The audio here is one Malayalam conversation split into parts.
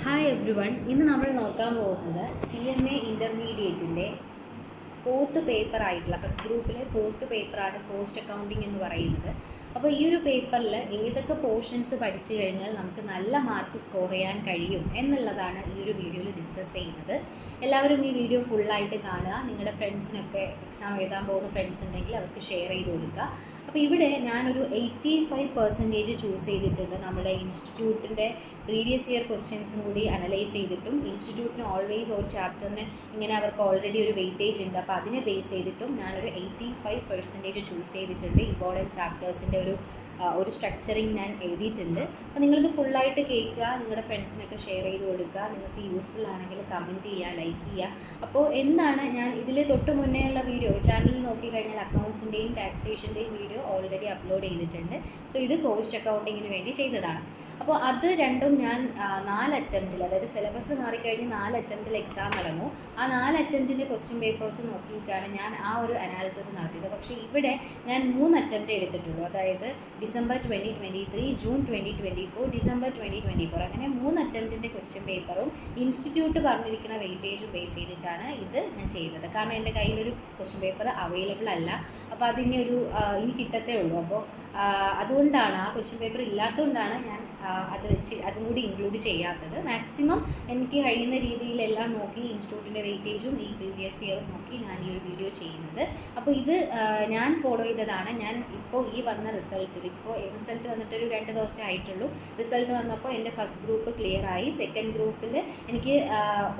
Hi every one. ഇന്ന് നമ്മൾ നോക്കാൻ പോകുന്നത് CMA ഇൻ്റർമീഡിയറ്റിൻ്റെ ഫോർത്ത് പേപ്പർ ആയിട്ടുള്ള ഫസ്റ്റ് ഗ്രൂപ്പിലെ ഫോർത്ത് പേപ്പറാണ് കോസ്റ്റ് അക്കൗണ്ടിങ് എന്ന് പറയുന്നത്. അപ്പോൾ ഈ ഒരു പേപ്പറിൽ ഏതൊക്കെ പോർഷൻസ് പഠിച്ചു കഴിഞ്ഞാൽ നമുക്ക് നല്ല മാർക്ക് സ്കോർ ചെയ്യാൻ കഴിയും എന്നുള്ളതാണ് ഈ ഒരു വീഡിയോയിൽ ഡിസ്കസ് ചെയ്യുന്നത്. എല്ലാവരും ഈ വീഡിയോ ഫുള്ളായിട്ട് കാണുക. നിങ്ങളുടെ ഫ്രണ്ട്സിനൊക്കെ എക്സാം എഴുതാൻ പോകുന്ന ഫ്രണ്ട്സ് ഉണ്ടെങ്കിൽ അവർക്ക് ഷെയർ ചെയ്ത് കൊടുക്കുക. അപ്പോൾ ഇവിടെ ഞാനൊരു 85% ചൂസ് ചെയ്തിട്ടുണ്ട്. നമ്മുടെ ഇൻസ്റ്റിറ്റ്യൂട്ടിൻ്റെ പ്രീവിയസ് ഇയർ ക്വസ്റ്റ്യൻസും കൂടി അനലൈസ് ചെയ്തിട്ടും ഇൻസ്റ്റിറ്റ്യൂട്ടിന് ഓൾവേസ് ഒരു ചാപ്റ്ററിന് ഇങ്ങനെ അവർക്ക് ഓൾറെഡി ഒരു വെയിറ്റേജ് ഉണ്ട്. അപ്പോൾ അതിനെ ബേസ് ചെയ്തിട്ടും ഞാനൊരു 85% ചൂസ് ചെയ്തിട്ടുണ്ട്. ഇമ്പോർട്ടൻറ്റ് ചാപ്റ്റേഴ്സിൻ്റെ ഒരു സ്ട്രക്ചറിങ് ഞാൻ എഴുതിയിട്ടുണ്ട്. അപ്പോൾ നിങ്ങളിത് ഫുള്ളായിട്ട് കേൾക്കുക, നിങ്ങളുടെ ഫ്രണ്ട്സിനൊക്കെ ഷെയർ ചെയ്ത് കൊടുക്കുക. നിങ്ങൾക്ക് യൂസ്ഫുൾ ആണെങ്കിൽ കമൻറ്റ് ചെയ്യുക, ലൈക്ക് ചെയ്യുക. അപ്പോൾ എന്താണ് ഞാൻ ഇതിൽ തൊട്ട് മുന്നേ ഉള്ള വീഡിയോ ചാനലിൽ നോക്കിക്കഴിഞ്ഞാൽ അക്കൗണ്ട്സിൻ്റെയും ടാക്സേഷൻ്റെയും വീഡിയോ ഓൾറെഡി അപ്ലോഡ് ചെയ്തിട്ടുണ്ട്. സോ ഇത് കോസ്റ്റ് അക്കൗണ്ടിങ്ങിന് വേണ്ടി ചെയ്തതാണ്. അപ്പോൾ അത് രണ്ടും ഞാൻ 4 അറ്റംപ്റ്റിൽ, അതായത് സിലബസ് മാറിക്കഴിഞ്ഞ് 4 അറ്റംപ്റ്റിൽ എക്സാം നടന്നു. ആ 4 അറ്റംപ്റ്റിൻ്റെ ക്വസ്റ്റ്യൻ പേപ്പേഴ്സ് നോക്കിയിട്ടാണ് ഞാൻ ആ ഒരു അനാലിസിസ് നടത്തിയത്. പക്ഷേ ഇവിടെ ഞാൻ 3 അറ്റംപ്റ്റ് എടുത്തിട്ടുള്ളൂ. അതായത് ഡിസംബർ 2023, ജൂൺ 2024, ഡിസംബർ 2024, അങ്ങനെ 3 അറ്റംപ്റ്റിൻ്റെ ക്വസ്റ്റ്യൻ പേപ്പറും ഇൻസ്റ്റിറ്റ്യൂട്ട് പറഞ്ഞിരിക്കുന്ന വെയിറ്റേജും ബേസ് ചെയ്തിട്ടാണ് ഇത് ഞാൻ ചെയ്തത്. കാരണം എൻ്റെ കയ്യിലൊരു ക്വസ്റ്റ്യൻ പേപ്പർ അവൈലബിൾ അല്ല. അപ്പോൾ അതിന് ഇനി കിട്ടത്തേ ഉള്ളൂ. അപ്പോൾ അതുകൊണ്ടാണ്, ആ ക്വസ്റ്റ്യൻ പേപ്പർ ഇല്ലാത്തതുകൊണ്ടാണ് ഞാൻ അതും കൂടി ഇൻക്ലൂഡ് ചെയ്യാത്തത്. മാക്സിമം എനിക്ക് കഴിയുന്ന രീതിയിലെല്ലാം നോക്കി ഇൻസ്റ്റിറ്റ്യൂട്ടിൻ്റെ വെയിറ്റേജും ഈ പ്രീവിയസ് ഇയറും നോക്കി ഞാൻ ഈ ഒരു വീഡിയോ ചെയ്യുന്നത്. അപ്പോൾ ഇത് ഞാൻ ഫോളോ ചെയ്തതാണ്. ഞാൻ ഇപ്പോൾ ഈ വന്ന റിസൾട്ടിൽ, ഇപ്പോൾ റിസൾട്ട് വന്നിട്ടൊരു 2 ദിവസമേ ആയിട്ടുള്ളൂ. റിസൾട്ട് വന്നപ്പോൾ എൻ്റെ ഫസ്റ്റ് ഗ്രൂപ്പ് ക്ലിയർ ആയി. സെക്കൻഡ് ഗ്രൂപ്പിൽ എനിക്ക്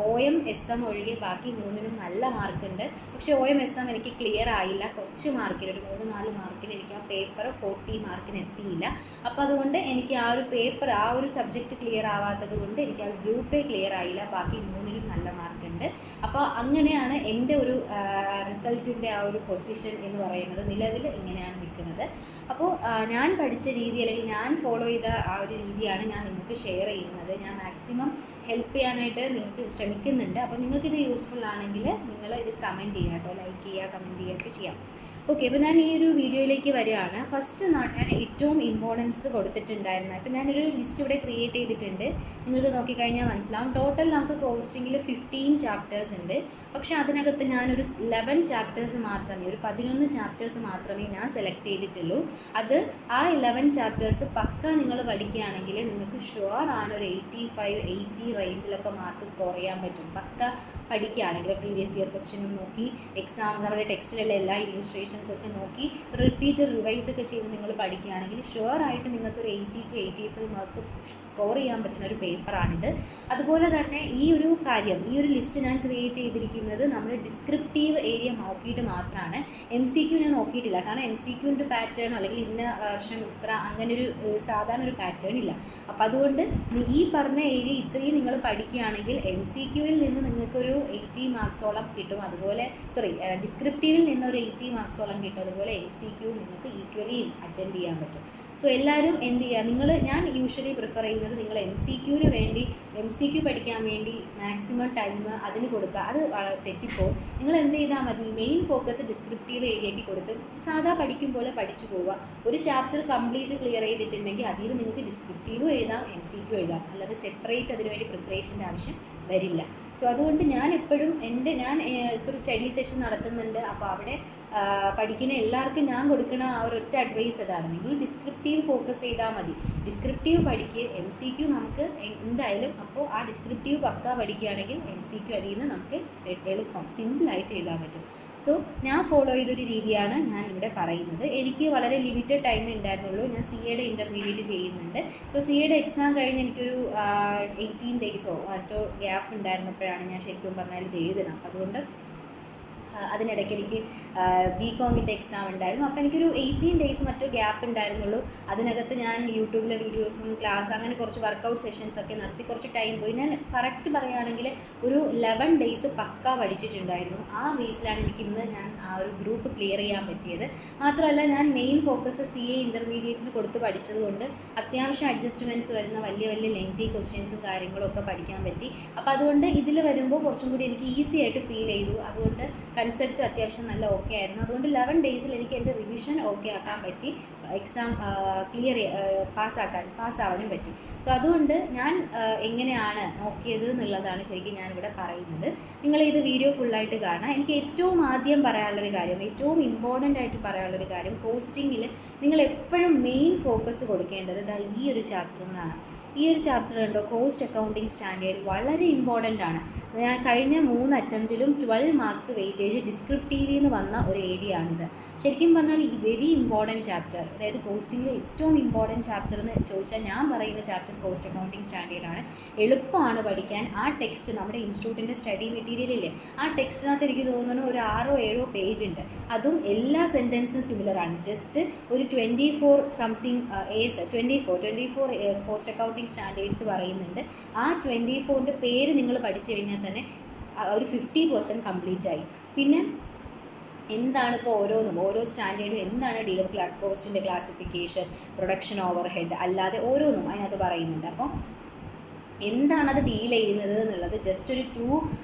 OM SM ഒഴികെ ബാക്കി 3നും നല്ല മാർക്കുണ്ട്. പക്ഷേ OM SM എനിക്ക് ക്ലിയർ ആയില്ല. കുറച്ച് മാർക്കിന്, ഒരു 3-4 മാർക്കിന് എനിക്ക് ആ പേപ്പർ 40 മാർക്കിന് എത്തിയില്ല. അപ്പോൾ അതുകൊണ്ട് എനിക്ക് ആ ഒരു സബ്ജക്റ്റ് ക്ലിയർ ആവാത്തത് കൊണ്ട് എനിക്ക് ആ ഗ്രൂപ്പേ ക്ലിയർ ആയില്ല. ബാക്കി 3നും നല്ല മാർക്കുണ്ട്. അപ്പോൾ അങ്ങനെയാണ് എൻ്റെ ഒരു റിസൾട്ടിൻ്റെ ആ ഒരു പൊസിഷൻ എന്ന് പറയുന്നത്. നിലവിൽ ഇങ്ങനെയാണ് നിൽക്കുന്നത്. അപ്പോൾ ഞാൻ പഠിച്ച രീതി, അല്ലെങ്കിൽ ഞാൻ ഫോളോ ചെയ്ത ആ ഒരു രീതിയാണ് ഞാൻ നിങ്ങൾക്ക് ഷെയർ ചെയ്യുന്നത്. ഞാൻ മാക്സിമം ഹെൽപ്പ് ചെയ്യാനായിട്ട് നിങ്ങൾക്ക് ശ്രമിക്കുന്നുണ്ട്. അപ്പോൾ നിങ്ങൾക്കിത് യൂസ്ഫുൾ ആണെങ്കിൽ നിങ്ങൾ ഇത് കമൻറ്റ് ചെയ്യുക കേട്ടോ, ലൈക്ക് ചെയ്യുക, കമൻറ്റ് ചെയ്യുകയൊക്കെ ചെയ്യാം. ഓക്കെ, അപ്പോൾ ഞാൻ ഈ ഒരു വീഡിയോയിലേക്ക് വരികയാണ്. ഫസ്റ്റ് ഞാൻ ഏറ്റവും ഇമ്പോർട്ടൻസ് കൊടുത്തിട്ടുണ്ടായിരുന്നു. അപ്പോൾ ഞാനൊരു ലിസ്റ്റ് ഇവിടെ ക്രിയേറ്റ് ചെയ്തിട്ടുണ്ട്. നിങ്ങൾക്ക് നോക്കിക്കഴിഞ്ഞാൽ മനസ്സിലാവും. ടോട്ടൽ നമുക്ക് കോസ്റ്റിങ്ങിൽ 15 ചാപ്റ്റേഴ്സ് ഉണ്ട്. പക്ഷേ അതിനകത്ത് ഞാനൊരു 11 ചാപ്റ്റേഴ്സ് മാത്രമേ, ഒരു 11 ചാപ്റ്റേഴ്സ് മാത്രമേ ഞാൻ സെലക്ട് ചെയ്തിട്ടുള്ളൂ. അത് ആ 11 ചാപ്റ്റേഴ്സ് പക്ക നിങ്ങൾ പഠിക്കുകയാണെങ്കിൽ നിങ്ങൾക്ക് ഷുവർ ആണ് ഒരു 85-80 റേഞ്ചിലൊക്കെ മാർക്ക് സ്കോർ ചെയ്യാൻ പറ്റും. പക്ക പഠിക്കുകയാണെങ്കിൽ പ്രീവിയസ് ഇയർ ക്വസ്റ്റ്യനും നോക്കി, എക്സാം നമ്മുടെ ടെക്സ്റ്റിലുള്ള എല്ലാ ഇല്ലുസ്ട്രേഷൻസ് ഒക്കെ നോക്കി റിവൈസ് ഒക്കെ ചെയ്ത് നിങ്ങൾ പഠിക്കുകയാണെങ്കിൽ ഷുവറായിട്ട് നിങ്ങൾക്കൊരു 80-85 മാർക്ക് സ്കോർ ചെയ്യാൻ പറ്റുന്ന ഒരു പേപ്പറാണിത്. അതുപോലെ തന്നെ ഈ ഒരു ലിസ്റ്റ് ഞാൻ ക്രിയേറ്റ് ചെയ്തിരിക്കുന്നത് നമ്മൾ ഡിസ്ക്രിപ്റ്റീവ് ഏരിയ നോക്കിയിട്ട് മാത്രമാണ്. MCQ ഞാൻ നോക്കിയിട്ടില്ല. കാരണം MCQൻ്റെ പാറ്റേൺ അല്ലെങ്കിൽ ഇന്ന വർഷം ഇത്ര അങ്ങനെ ഒരു സാധാരണ ഒരു പാറ്റേൺ ഇല്ല. അപ്പോൾ അതുകൊണ്ട് ഈ പറഞ്ഞ ഏരിയ ഇത്രയും നിങ്ങൾ പഠിക്കുകയാണെങ്കിൽ MCQവിൽ നിന്ന് നിങ്ങൾക്കൊരു 80 മാർക്സോളം കിട്ടും. അതുപോലെ ഡിസ്ക്രിപ്റ്റീവിൽ നിന്നൊരു 80 മാർക്സോളം കിട്ടും. അതുപോലെ MCQ നിങ്ങൾക്ക് ഈക്വലി അറ്റൻഡ് ചെയ്യാൻ പറ്റും. സോ എല്ലാവരും എന്ത് ചെയ്യുക, ഞാൻ യൂഷ്വലി പ്രിഫർ ചെയ്യുന്നത് നിങ്ങൾ MCQ പഠിക്കാൻ വേണ്ടി മാക്സിമം ടൈം അതിന് കൊടുക്കുക. അത് തെറ്റിപ്പോവും. നിങ്ങൾ എന്ത് ചെയ്താൽ മതി, മെയിൻ ഫോക്കസ് ഡിസ്ക്രിപ്റ്റീവ് ഏരിയയ്ക്ക് കൊടുത്ത് സാധാ പഠിക്കും പോലെ പഠിച്ചു പോവുക. ഒരു ചാപ്റ്റർ കംപ്ലീറ്റ് ക്ലിയർ ചെയ്തിട്ടുണ്ടെങ്കിൽ അതിൽ നിങ്ങൾക്ക് ഡിസ്ക്രിപ്റ്റീവ് എഴുതാം, MCQ എഴുതാം. അല്ലാതെ സെപ്പറേറ്റ് അതിനുവേണ്ടി പ്രിപ്പറേഷൻ്റെ ആവശ്യം വരില്ല. സോ അതുകൊണ്ട് ഞാൻ എപ്പോഴും ഇപ്പോൾ ഒരു സ്റ്റഡി സെഷൻ നടത്തുന്നുണ്ട്. അപ്പോൾ അവിടെ പഠിക്കുന്ന എല്ലാവർക്കും ഞാൻ കൊടുക്കുന്ന ആ ഒരൊറ്റ അഡ്വൈസ് അതാണ്, നിങ്ങൾ ഡിസ്ക്രിപ്റ്റീവ് ഫോക്കസ് ചെയ്താൽ മതി. ഡിസ്ക്രിപ്റ്റീവ് പഠിക്കുക, MCQ നമുക്ക് എന്തായാലും, അപ്പോൾ ആ ഡിസ്ക്രിപ്റ്റീവ് പക്ക പഠിക്കുകയാണെങ്കിൽ MCQ അതിൽ നിന്ന് നമുക്ക് എളുപ്പം സിമ്പിളായിട്ട് എഴുതാൻ പറ്റും. സോ ഞാൻ ഫോളോ ചെയ്തൊരു രീതിയാണ് ഞാൻ ഇവിടെ പറയുന്നത്. എനിക്ക് വളരെ ലിമിറ്റഡ് ടൈം ഉണ്ടായിരുന്നുള്ളൂ. ഞാൻ CAയുടെ ഇൻ്റർമീഡിയറ്റ് ചെയ്യുന്നുണ്ട്. സോ CAയുടെ എക്സാം കഴിഞ്ഞ് എനിക്കൊരു 18 ഡേയ്സോ മറ്റോ ഗ്യാപ്പ് ഉണ്ടായിരുന്നപ്പോഴാണ് ഞാൻ ശരിക്കും പറഞ്ഞാൽ ഇത് എഴുതണം. അതുകൊണ്ട് അതിനിടയ്ക്ക് എനിക്ക് BComൻ്റെ എക്സാം ഉണ്ടായിരുന്നു. അപ്പോൾ എനിക്കൊരു 18 ഡേയ്സ് മറ്റോ ഗ്യാപ്പ് ഉണ്ടായിരുന്നുള്ളൂ. അതിനകത്ത് ഞാൻ യൂട്യൂബിലെ വീഡിയോസും ക്ലാസ് അങ്ങനെ കുറച്ച് വർക്കൗട്ട് സെഷൻസൊക്കെ നടത്തി കുറച്ച് ടൈം പോയി. ഞാൻ കറക്റ്റ് പറയുകയാണെങ്കിൽ ഒരു 11 ഡേയ്സ് പക്ക പഠിച്ചിട്ടുണ്ടായിരുന്നു. ആ ബേസിലാണ് ഞാൻ ആ ഒരു ഗ്രൂപ്പ് ക്ലിയർ ചെയ്യാൻ പറ്റിയത്. മാത്രമല്ല ഞാൻ മെയിൻ ഫോക്കസ് CA ഇൻ്റർമീഡിയറ്റിന് കൊടുത്ത് പഠിച്ചതുകൊണ്ട് അത്യാവശ്യം അഡ്ജസ്റ്റ്മെൻറ്റ്സ് വരുന്ന വലിയ ലെങ്തി ക്വസ്റ്റ്യൻസും കാര്യങ്ങളും ഒക്കെ പഠിക്കാൻ പറ്റി. അപ്പോൾ അതുകൊണ്ട് ഇതിൽ വരുമ്പോൾ കുറച്ചും കൂടി എനിക്ക് ഈസി ആയിട്ട് ഫീൽ ചെയ്തു. അതുകൊണ്ട് കൺസെപ്റ്റ് അത്യാവശ്യം നല്ല ഓക്കെ ആയിരുന്നു. അതുകൊണ്ട് 11 ഡേയ്സിൽ എനിക്ക് എൻ്റെ റിവിഷൻ ഓക്കെ ആക്കാൻ പറ്റി, എക്സാം പാസ്സാവാനും പറ്റി. സോ അതുകൊണ്ട് ഞാൻ എങ്ങനെയാണ് നോക്കിയത് എന്നുള്ളതാണ് ശരിക്കും ഞാനിവിടെ പറയുന്നത്. നിങ്ങൾ ഇത് വീഡിയോ ഫുള്ളായിട്ട് കാണാം. എനിക്ക് ഏറ്റവും ആദ്യം പറയാനുള്ളൊരു കാര്യം, ഏറ്റവും ഇമ്പോർട്ടൻ്റ് ആയിട്ട് പറയാനുള്ളൊരു കാര്യം, കോസ്റ്റിങ്ങിൽ നിങ്ങൾ എപ്പോഴും മെയിൻ ഫോക്കസ് കൊടുക്കേണ്ടത് ഈ ഒരു ചാപ്റ്ററിനാണ്. ഈ ഒരു ചാപ്റ്റർ ഉണ്ടോ, കോസ്റ്റ് അക്കൗണ്ടിങ് സ്റ്റാൻഡേർഡ് വളരെ ഇമ്പോർട്ടൻ്റ് ആണ്. ഞാൻ കഴിഞ്ഞ 3 അറ്റംപ്റ്റിലും 12 മാർക്സ് വെയിറ്റേജ് ഡിസ്ക്രിപ്റ്റീവിൽ നിന്ന് വന്ന ഒരു ഏരിയ ആണിത്. ശരിക്കും പറഞ്ഞാൽ ഈ വെരി ഇമ്പോർട്ടൻറ്റ് ചാപ്റ്റർ, അതായത് കോസ്റ്റിങ്ങിൽ ഏറ്റവും ഇമ്പോർട്ടൻറ്റ് ചാപ്റ്റർ എന്ന് ചോദിച്ചാൽ ഞാൻ പറയുന്ന ചാപ്റ്റർ കോസ്റ്റ് അക്കൗണ്ടിങ് സ്റ്റാൻഡേർഡ് ആണ്. എളുപ്പമാണ് പഠിക്കാൻ. ആ ടെക്സ്റ്റ് നമ്മുടെ ഇൻസ്റ്റിറ്റ്യൂട്ടിൻ്റെ സ്റ്റഡി മെറ്റീരിയലില്ലേ, ആ ടെക്സ്റ്റിനകത്ത് എനിക്ക് തോന്നുന്നു ഒരു 6-7 പേജ് ഉണ്ട്. അതും എല്ലാ സെൻറ്റൻസും സിമിലറാണ്. ജസ്റ്റ് ഒരു 24 സംതിങ് 24 കോസ്റ്റ് അക്കൗണ്ടിങ് സ്റ്റാൻഡേർഡ്സ് പറയുന്നുണ്ട്. ആ 24ൻ്റെ പേര് നിങ്ങൾ പഠിച്ചു കഴിഞ്ഞാൽ തന്നെ ഒരു 50% കംപ്ലീറ്റ് ആയി. പിന്നെ എന്താണ് ഇപ്പോൾ ഓരോ സ്റ്റാൻഡേർഡും എന്താണ് ഡീലർ കോസ്റ്റിൻ്റെ ക്ലാസിഫിക്കേഷൻ, പ്രൊഡക്ഷൻ ഓവർ ഹെഡ് അല്ലാതെ ഓരോന്നും അതിനകത്ത് പറയുന്നുണ്ട്. അപ്പോൾ എന്താണത് ഡീൽ ചെയ്യുന്നത് എന്നുള്ളത് ജസ്റ്റ് ഒരു 2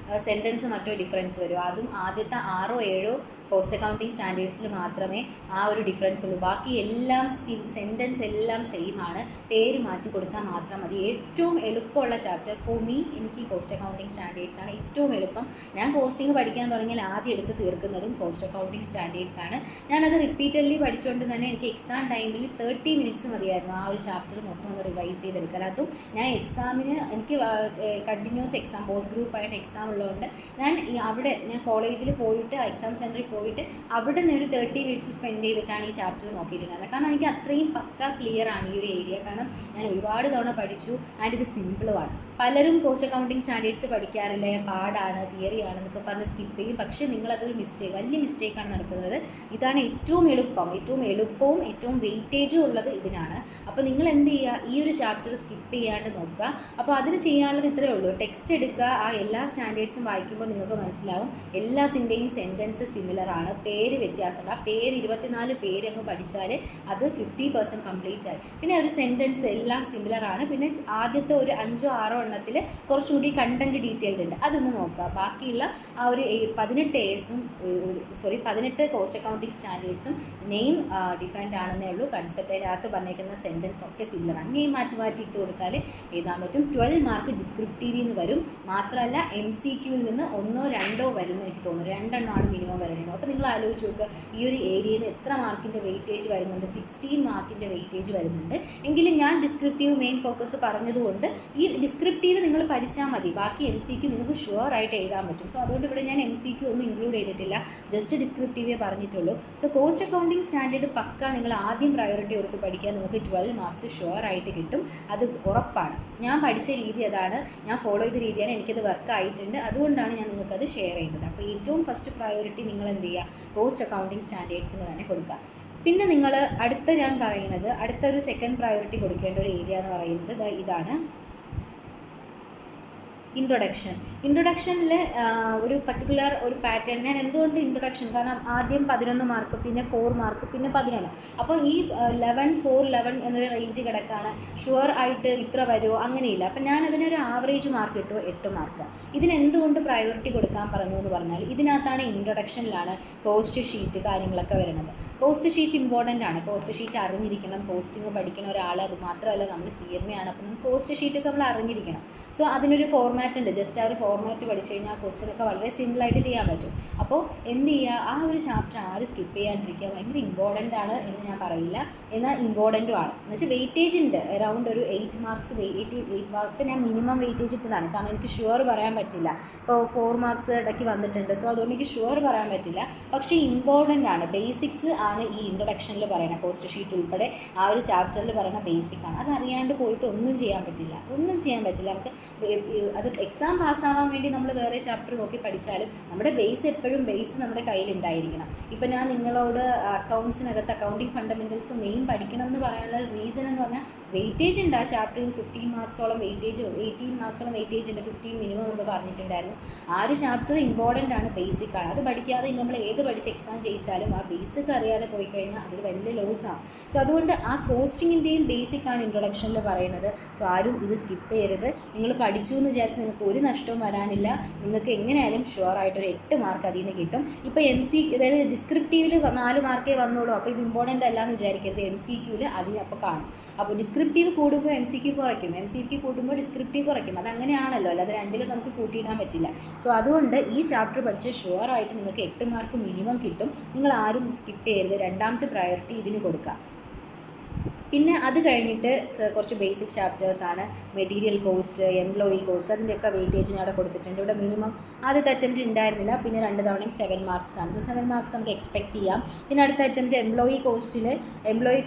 സെൻറ്റൻസ് മറ്റോ ഡിഫറൻസ് വരും. അതും ആദ്യത്തെ 6-7 കോസ്റ്റ് അക്കൗണ്ടിങ് സ്റ്റാൻഡേർഡ്സിൽ മാത്രമേ ആ ഒരു ഡിഫറൻസ് ഉള്ളൂ. ബാക്കി എല്ലാം സെൻറ്റൻസ് എല്ലാം സെയിം ആണ്, പേര് മാറ്റി കൊടുത്താൽ മാത്രം മതി. ഏറ്റവും എളുപ്പമുള്ള ചാപ്റ്റർ ഫോർ മീ എനിക്ക് കോസ്റ്റ് അക്കൗണ്ടിങ് സ്റ്റാൻഡേർഡ്സ് ആണ് ഏറ്റവും എളുപ്പം. ഞാൻ കോസ്റ്റിംഗ് പഠിക്കാൻ തുടങ്ങിയാൽ ആദ്യം എടുത്ത് തീർക്കുന്നതും കോസ്റ്റ് അക്കൗണ്ടിങ് സ്റ്റാൻഡേർഡ്സ് ആണ്. ഞാനത് റിപ്പീറ്റഡ്ലി പഠിച്ചുകൊണ്ട് തന്നെ എനിക്ക് എക്സാം ടൈമിൽ 30 മിനിറ്റ്സ് മതിയായിരുന്നു ആ ഒരു ചാപ്റ്റർ മൊത്തം ഒന്ന് റിവൈസ് ചെയ്തെടുക്കാൻ. അതും ഞാൻ എക്സാമിന് എനിക്ക് കണ്ടിന്യൂസ് എക്സാം, ബോത്ത് ഗ്രൂപ്പായിട്ട് എക്സാം ഉള്ളതുകൊണ്ട് ഞാൻ കോളേജിൽ പോയിട്ട് എക്സാം സെൻറ്ററിൽ പോയിട്ട് അവിടെ നിന്ന് ഒരു 30 മിനിറ്റ്സ് സ്പെൻഡ് ചെയ്തിട്ടാണ് ഈ ചാപ്റ്റർ നോക്കിയിരുന്നത്. കാരണം എനിക്ക് അത്രയും പക്ക ക്ലിയർ ആണ് ഈ ഒരു ഏരിയ. കാരണം ഞാൻ ഒരുപാട് തവണ പഠിച്ചു ആൻഡ് ഇത് സിമ്പിളുമാണ്. പലരും കോസ്റ്റ് അക്കൗണ്ടിങ് സ്റ്റാൻഡേർഡ്സ് പഠിക്കാറില്ല, പാടാണ്, തിയറിയാണ് എന്നൊക്കെ പറഞ്ഞ് സ്കിപ്പ് ചെയ്യും. പക്ഷേ നിങ്ങളതൊരു വലിയ മിസ്റ്റേക്കാണ് നടക്കുന്നത്. ഇതാണ് ഏറ്റവും എളുപ്പവും ഏറ്റവും വെയിറ്റേജും ഉള്ളത് ഇതിനാണ്. അപ്പോൾ നിങ്ങൾ എന്ത് ചെയ്യുക, ഈ ഒരു ചാപ്റ്റർ സ്കിപ്പ് ചെയ്യാണ്ട് നോക്കുക. അപ്പോൾ അതിന് ചെയ്യാനുള്ളത് ഇത്രയേ ഉള്ളൂ. ടെക്സ്റ്റ് എടുക്കുക, ആ എല്ലാ സ്റ്റാൻഡേർഡ്സും വായിക്കുമ്പോൾ നിങ്ങൾക്ക് മനസ്സിലാവും എല്ലാത്തിൻ്റെയും സെൻറ്റൻസ് സിമിലർ ആണ്, പേര് വ്യത്യാസമുണ്ട്. ആ പേര് 24 പേര് അങ്ങ് പഠിച്ചാൽ അത് 50% കംപ്ലീറ്റ് ആയി. പിന്നെ ഒരു സെൻറ്റൻസ് എല്ലാം സിമിലർ ആണ്. പിന്നെ ആദ്യത്തെ ഒരു 5-6 എണ്ണത്തിൽ കുറച്ചുകൂടി കണ്ടൻറ്റ് ഡീറ്റെയിൽഡ് ഉണ്ട്, അതൊന്ന് നോക്കുക. ബാക്കിയുള്ള ആ ഒരു 18 കോസ്റ്റ് അക്കൗണ്ടിങ് സ്റ്റാൻഡേർഡ്സും നെയിം ഡിഫറെൻ്റ് ആണെന്നേ ഉള്ളൂ. കൺസെപ്റ്റ് അതിനകത്ത് പറഞ്ഞേക്കുന്ന സെൻറ്റൻസ് ഒക്കെ സിമിലറാണ്. നെയിം മാറ്റി ഇട്ട് കൊടുത്താൽ എഴുതാൻ പറ്റും. 12 മാർക്ക് ഡിസ്ക്രിപ്റ്റീവിൽ നിന്ന് വരും. മാത്രമല്ല MCQവിൽ നിന്ന് 1-2 വരുമെന്ന് എനിക്ക് തോന്നുന്നു. 2 എണ്ണമാണ് മിനിമം വരുന്നത്. അപ്പോൾ നിങ്ങൾ ആലോചിച്ച് നോക്കുക, ഈ ഒരു ഏരിയയിൽ എത്ര മാർക്കിൻ്റെ വെയിറ്റേജ് വരുന്നുണ്ട്? 16 മാർക്കിൻ്റെ വെയിറ്റേജ് വരുന്നുണ്ട്. എങ്കിലും ഞാൻ ഡിസ്ക്രിപ്റ്റീവ് മെയിൻ ഫോക്കസ് പറഞ്ഞതുകൊണ്ട് ഈ ഡിസ്ക്രിപ്റ്റീവ് നിങ്ങൾ പഠിച്ചാൽ മതി. ബാക്കി MCQ നിങ്ങൾക്ക് ഷുവർ ആയിട്ട് എഴുതാൻ പറ്റും. സോ അതുകൊണ്ട് ഇവിടെ ഞാൻ MCQ ഒന്നും ഇൻക്ലൂഡ് ചെയ്തിട്ടില്ല, ജസ്റ്റ് ഡിസ്ക്രിപ്റ്റീവേ പറഞ്ഞിട്ടുള്ളൂ. സോ കോസ്റ്റ് അക്കൗണ്ടിങ് സ്റ്റാൻഡേർഡ് പക്ക നിങ്ങൾ ആദ്യം പ്രയോറിറ്റി കൊടുത്ത് പഠിക്കാൻ നിങ്ങൾക്ക് 12 മാർക്സ് ഷുവർ ആയിട്ട് കിട്ടും. അത് ഉറപ്പാണ്. ഞാൻ പഠിച്ച രീതി അതാണ്, ഞാൻ ഫോളോ ചെയ്ത രീതിയാണ്, എനിക്കത് വർക്ക് ആയിട്ടുണ്ട്. അതുകൊണ്ടാണ് ഞാൻ നിങ്ങൾക്കത് ഷെയർ ചെയ്യുന്നത്. അപ്പോൾ ഏറ്റവും ഫസ്റ്റ് പ്രയോറിറ്റി നിങ്ങൾ എന്ത് ചെയ്യുക, കോസ്റ്റ് അക്കൗണ്ടിങ് സ്റ്റാൻഡേർഡ്സിന് തന്നെ കൊടുക്കുക. പിന്നെ നിങ്ങൾ അടുത്തൊരു സെക്കൻഡ് പ്രയോറിറ്റി കൊടുക്കേണ്ട ഒരു ഏരിയ എന്ന് പറയുന്നത് ഇതാണ്, ഇൻട്രൊഡക്ഷനിൽ ഒരു പർട്ടിക്കുലർ ഒരു പാറ്റേൺ. ഞാൻ എന്തുകൊണ്ട് ഇൻട്രൊഡക്ഷൻ, കാരണം ആദ്യം 11 മാർക്ക്, പിന്നെ 4 മാർക്ക്, പിന്നെ 11. അപ്പോൾ ഈ 11, 4, 11 എന്നൊരു റേഞ്ച് കിടക്കാണ്. ഷുവർ ആയിട്ട് ഇത്ര വരുമോ അങ്ങനെയില്ല. അപ്പം ഞാൻ അതിനൊരു ആവറേജ് മാർക്ക് ഇട്ടു 8 മാർക്ക്. ഇതിനെന്തുകൊണ്ട് പ്രയോറിറ്റി കൊടുക്കാൻ പറഞ്ഞു എന്ന് പറഞ്ഞാൽ ഇതിനകത്താണ് ഇൻട്രൊഡക്ഷനിലാണ് കോസ്റ്റ് ഷീറ്റ് കാര്യങ്ങളൊക്കെ വരുന്നത്. കോസ്റ്റ് ഷീറ്റ് ഇമ്പോർട്ടൻ്റ് ആണ്. കോസ്റ്റ് ഷീറ്റ് അറിഞ്ഞിരിക്കണം. കോസ്റ്റിംഗ് പഠിക്കുന്ന ഒരാൾ, അത് മാത്രമല്ല നമ്മൾ CMA ആണ്, അപ്പം കോസ്റ്റ് ഷീറ്റൊക്കെ നമ്മൾ അറിഞ്ഞിരിക്കണം. സോ അതിനൊരു ഫോർമാറ്റ് ഉണ്ട്. ജസ്റ്റ് ആ ഒരു ഫോർമാറ്റ് പഠിച്ചു കഴിഞ്ഞാൽ ആ ക്വസ്റ്റ്യനൊക്കെ വളരെ സിമ്പിളായിട്ട് ചെയ്യാൻ പറ്റും. അപ്പോൾ എന്ത് ചെയ്യുക, ആ ഒരു ചാപ്റ്റർ ആരും സ്കിപ്പ് ചെയ്യാണ്ടിരിക്കുക. ഭയങ്കര ഇമ്പോർട്ടൻ്റ് ആണ് എന്ന് ഞാൻ പറയില്ല, എന്നാൽ ഇമ്പോർട്ടൻറ്റും ആണ്. എന്നുവെച്ചാൽ വെയിറ്റേജ് ഉണ്ട്, അറൗണ്ട് ഒരു 8 മാർക്സ് 8 മാർക്ക് ഞാൻ മിനിമം വെയിറ്റേജ് ഇട്ടതാണ്. കാരണം എനിക്ക് ഷുവർ പറയാൻ പറ്റില്ല. ഇപ്പോൾ 4 മാർക്സ് ഇടയ്ക്ക് വന്നിട്ടുണ്ട്. സോ അതുകൊണ്ട് എനിക്ക് ഷുവർ പറയാൻ പറ്റില്ല. പക്ഷേ ഇമ്പോർട്ടൻ്റ് ആണ്. ബേസിക്സ് ആണ് ഈ ഇൻട്രൊഡക്ഷനിൽ പറയുന്ന, കോസ്റ്റ് ഷീറ്റ് ഉൾപ്പെടെ ആ ഒരു ചാപ്റ്ററിൽ പറയുന്ന ബേസിക്കാണ്. അത് അറിയാണ്ട് പോയിട്ട് ഒന്നും ചെയ്യാൻ പറ്റില്ല. നമുക്ക് അത് എക്സാം പാസ്സാവാൻ വേണ്ടി നമ്മൾ വേറെ ചാപ്റ്റർ നോക്കി പഠിച്ചാലും നമ്മുടെ ബേസ് നമ്മുടെ കയ്യിലുണ്ടായിരിക്കണം. ഇപ്പം ഞാൻ നിങ്ങളോട് അക്കൗണ്ട്സിനകത്ത് അക്കൗണ്ടിങ് ഫണ്ടമെൻറ്റൽസ് മെയിൻ പഠിക്കണം എന്ന് പറയാനുള്ള റീസൺ എന്ന് പറഞ്ഞാൽ വെയിറ്റേജ് ഉണ്ട് ആ ചാപ്റ്ററിന് 15 മാർക്സോളം വെയിറ്റേജ് 18 മാർക്സോളം വെയിറ്റേജ് ഉണ്ട്, 15 മിനിമം എന്ന് പറഞ്ഞിട്ടുണ്ടായിരുന്നു. ആ ഒരു ചാപ്റ്റർ ഇമ്പോർട്ടൻ്റ് ആണ്, ബേസിക് ആണ്. അത് പഠിക്കാതെ നമ്മൾ ഏത് പഠിച്ച് എക്സാം ജയിച്ചാലും ആ ബേസിക് അറിയാതെ പോയി കഴിഞ്ഞാൽ അതൊരു വലിയ ലോസാണ്. സോ അതുകൊണ്ട് ആ കോസ്റ്റിങ്ങിൻ്റെയും ബേസിക് ആണ് ഇൻട്രൊഡക്ഷനിൽ പറയുന്നത്. സോ ആരും ഇത് സ്കിപ്പ് ചെയ്യരുത്. നിങ്ങൾ പഠിച്ചു എന്ന് വിചാരിച്ച് നിങ്ങൾക്ക് ഒരു നഷ്ടവും വരാനില്ല. നിങ്ങൾക്ക് എങ്ങനെയായാലും ഷുവറായിട്ടൊരു 8 മാർക്ക് അതിൽ നിന്ന് കിട്ടും. ഇപ്പോൾ അതായത് ഡിസ്ക്രിപ്റ്റീവിൽ 4 മാർക്കേ വന്നുള്ളൂ, അപ്പോൾ ഇത് ഇമ്പോർട്ടൻ്റ് അല്ല എന്ന് വിചാരിക്കരുത്. MCQവിൽ അതിന് അപ്പോൾ കാണും. അപ്പോൾ ഡിസ്ക്രിപ്റ്റീവ് കൂടുമ്പോൾ MCQ കുറയ്ക്കും, MCQ കൂടുമ്പോൾ ഡിസ്ക്രിപ്റ്റീവ് കുറയ്ക്കും. അതങ്ങനെയാണല്ലോ, അല്ലാതെ രണ്ടിലും നമുക്ക് കൂട്ടിയിടാൻ പറ്റില്ല. സോ അതുകൊണ്ട് ഈ ചാപ്റ്റർ പഠിച്ച് ഷുവറായിട്ട് നിങ്ങൾക്ക് 8 മാർക്ക് മിനിമം കിട്ടും. നിങ്ങൾ ആരും സ്കിപ്പ് ചെയ്യരുത്. രണ്ടാമത്തെ പ്രയോറിറ്റി ഇതിന് കൊടുക്കുക. പിന്നെ അത് കഴിഞ്ഞിട്ട് കുറച്ച് ബേസിക് ചാപ്റ്റേഴ്സാണ്. മെറ്റീരിയൽ കോസ്റ്റ്, എംപ്ലോയി കോസ്റ്റ്, അതിൻ്റെയൊക്കെ വെയിറ്റേജ് ഞാൻ അവിടെ കൊടുത്തിട്ടുണ്ട്. ഇവിടെ മിനിമം ആദ്യത്തെ അറ്റംപ്റ്റ് ഉണ്ടായിരുന്നില്ല, പിന്നെ 2 തവണയും 7 മാർക്സ് ആണ്. സോ 7 മാർക്സ് നമുക്ക് എക്സ്പെക്ട് ചെയ്യാം. പിന്നെ അടുത്ത അറ്റംപ്റ്റ് എംപ്ലോയി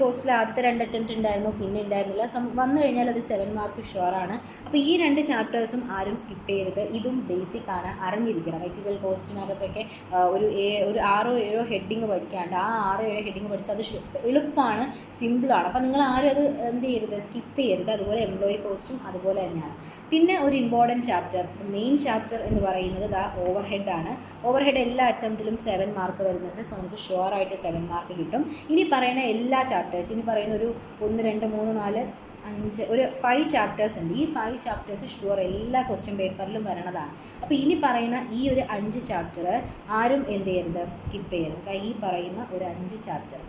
കോസ്റ്റിൽ ആദ്യത്തെ 2 അറ്റംപ്റ്റ് ഉണ്ടായിരുന്നു, പിന്നെ ഉണ്ടായിരുന്നില്ല. വന്നു കഴിഞ്ഞാൽ അത് 7 മാർക്ക് ഷുവറാണ്. അപ്പോൾ ഈ 2 ചാപ്റ്റേഴ്സും ആരും സ്കിപ്പ് ചെയ്യരുത്. ഇതും ബേസിക് ആണ്, അറിഞ്ഞിരിക്കണം. മെറ്റീരിയൽ കോസ്റ്റിനകത്തൊക്കെ ഒരു 6-7 ഹെഡിങ് പഠിക്കാണ്ട്, ആ 6-7 ഹെഡിങ് പഠിച്ചാൽ അത് എളുപ്പമാണ്, സിമ്പിളാണ്. അപ്പോൾ നിങ്ങൾ ആരും അത് എന്ത് ചെയ്യരുത്, സ്കിപ്പ് ചെയ്യരുത്. അതുപോലെ എംപ്ലോയി കോസ്റ്റും അതുപോലെ തന്നെയാണ്. പിന്നെ ഒരു ഇമ്പോർട്ടൻറ്റ് ചാപ്റ്റർ, മെയിൻ ചാപ്റ്റർ എന്ന് പറയുന്നത് ഓവർ ഹെഡാണ്. ഓവർ ഹെഡ് എല്ലാ അറ്റംപ്റ്റിലും 7 മാർക്ക് വരുന്നുണ്ട്. സോ നമുക്ക് ഷുവറായിട്ട് 7 മാർക്ക് കിട്ടും. ഇനി പറയുന്ന എല്ലാ ചാപ്റ്റേഴ്സ്, ഇനി പറയുന്ന ഒരു 1, 2, 3, 4, 5 ഒരു 5 ചാപ്റ്റേഴ്സ് ഉണ്ട്. ഈ 5 ചാപ്റ്റേഴ്സ് ഷുവർ എല്ലാ ക്വസ്റ്റ്യൻ പേപ്പറിലും വരണതാണ്. അപ്പോൾ ഇനി പറയുന്ന ഈ ഒരു 5 ചാപ്റ്റർ ആരും എന്ത് ചെയ്യരുത്, സ്കിപ്പ് ചെയ്യരുത്. ഈ പറയുന്ന ഒരു 5 ചാപ്റ്റർ